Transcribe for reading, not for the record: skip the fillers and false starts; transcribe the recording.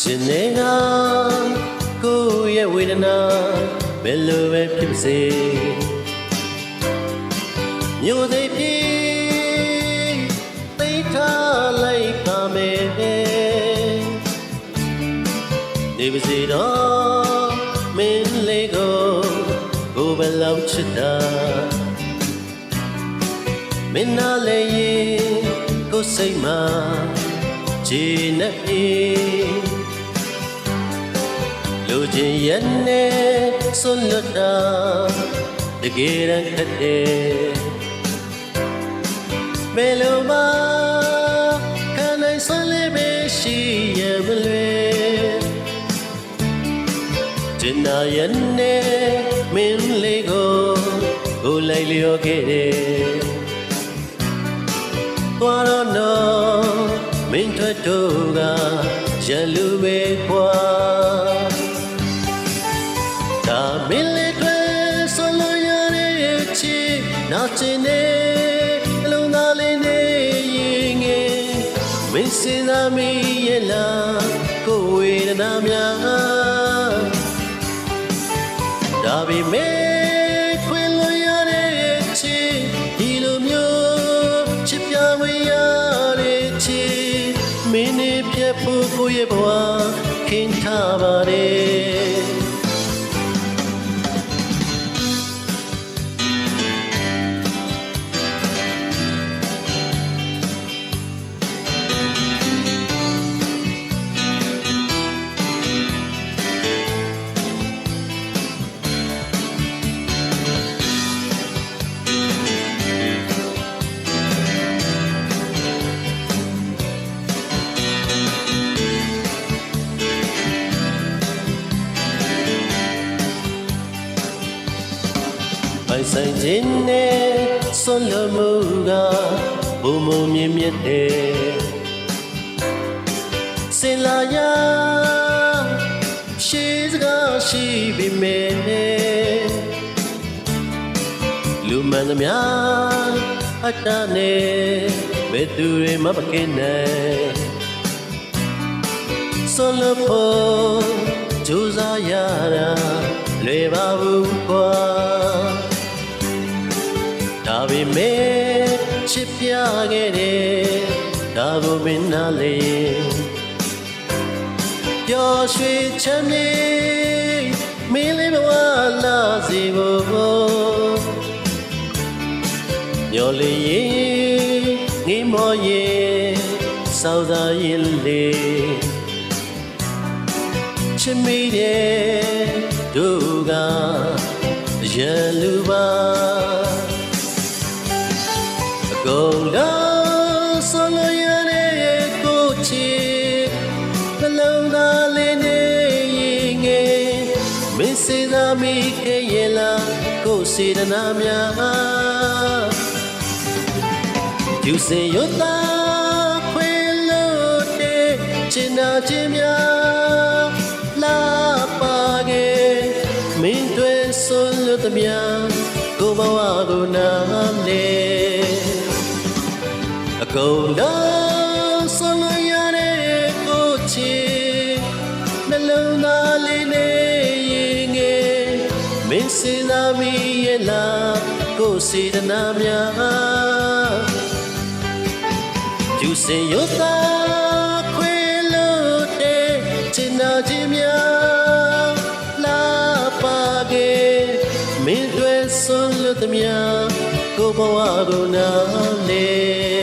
ရှင်နေကကိုယ့်ရဲ့ဝေဒနာဘယ်လိုပဲဖြစ်စေမြို့သိပြေးသိထားလိုက်ပါမယ်နေပါစေတော့မင်းလေးကိုဘယ်လောက်ချစ်တာမင်းနာလေရင်ကိုစိတ်မှာခြေနဲ့ပြေးလူချင်းရဲ့နဲ့ဆွလွတ်တာတကယ်တမ်းခက်တယ်ဘယ်လိုမှခံနိုင်စွမ်းလေးပဲရှိရမလွယ်တင်နာရဲ့နဲ့မင်းလေးကိုလိုက်လျောခဲ့တယ်သွားတော့နော်မင်းထွက်တော့ကရလူပဲကွာဒါမင်းလေးတွေဆိုလို့ရတဲ့ချီနောက်ချင်နေအလုံးသားလေးနေရင်ငယ်မင်းစင်သားမီရဲ့လားကိုဝေဒနာများဒါပေမဲ့ခွင်လို့ရတဲ့ချီဒီလိုမျိုးချစ်ပြမရတဲ့ချီမင်းနဲ့ပြတ်ဖို့ကိုရဲ့ဘဝခင်ထားပါတယ်ပိုင်ဆိုင်ခြင်းနဲ့ဆွလွတ်မှုကဘုံမုံမြင့်မြတ်တယ်စင်လာရရှိစကားရှိပြီမဲ့လူမှန်သမျှအတ္တနဲ့ဘယ်သူတွေမှမကင်းနိုင်ဆွလွတ်ဖို့ကြိုးစားရတာလွယ်ပါဘူးကွာဒါပေမဲ့ချစ်ပြခဲ့တယ်ဒါကိုမင်းနာလေပျော်ရွှင်ချမ်းမြေမင်းလေးဘဝလာစီဖို့ညော်လေးရင်ငိမောရင်စောက်သာရင်လေးချစ်မိတယ်တို့ကရလူပါကုန်တော့ဆိုလို့ရတဲ့ကိုချီနှလုံးသားလေးနဲ့ရင်ငယ်မင်းစေသားမိခဲ့ရလားကိုစေတနာများယူစေရတာခွေလို့တဲ့ချင်နာခြင်းများလာပါခဲ့မင်းတွေဆိုလို့တည်းကိုဘဝကိုနားလေအကုန်လုံးဆိုလို့ရတဲ့ကိုချီနှလုံးသားလေးနဲ့ရင်ငယ်မင်းစင်သားမီရဲ့လားကိုစေတနာများယူစင်ရတာခွေလို့တဲ့ချင်နာခြင်းများလာပါခဲ့မင်းတွေဆိုလို့တည်းကိုဘဝကိုနားလေ